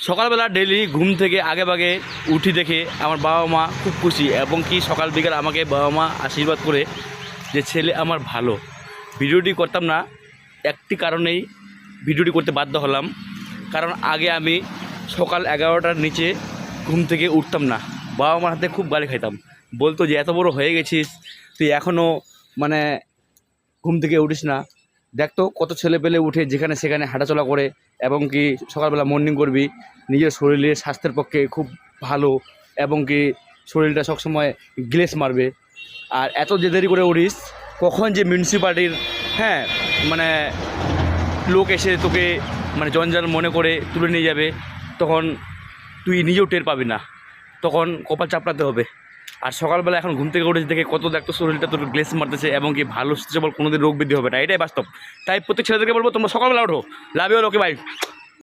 সকালবেলা ডেইলি ঘুম থেকে আগে ভাগে উঠি দেখে আমার বাবা মা খুব খুশি এবং কি সকাল বিকাল আমাকে বাবা মা আশীর্বাদ করে যে ছেলে আমার ভালো। ভিডিওটি করতাম না একটি কারণেই ভিডিওটি করতে বাধ্য হলাম, কারণ আগে আমি সকাল 11টার নিচে ঘুম থেকে উঠতাম না। বাবা মার হাতে খুব গালি খাইতাম, বলতো যে এত বড় হয়ে গেছিস তুই এখনও মানে ঘুম থেকে উঠিস না। দেখতো কত ছেলে পেলে উঠে যেখানে সেখানে হাঁটাচলা করে এবং কি সকালবেলা মর্নিং করবি, নিজের শরীরের স্বাস্থ্যের পক্ষে খুব ভালো এবং কি শরীরটা সবসময় গ্লেস মারবে। আর এত যে দেরি করে উঠিস, কখন যে মিউনিসিপ্যালিটির মানে লোক এসে তোকে মানে জঞ্জাল মনে করে তুলে নিয়ে যাবে, তখন তুই নিজেও টের পাবি না, তখন কপাল চাপড়াতে হবে। আর সকালবেলা এখন ঘুম থেকে উঠে দেখে কত দেখতো শরীরটা তোর গ্লেস মারতেছে এবং কি ভালো সুস্থ সবল কোনোদিন রোগ বৃদ্ধি হবে না, এটাই বাস্তব। তাই প্রত্যেক ছেলেদেরকে বলবো তোমরা সকালবেলা ওঠো। Love you all, okay by.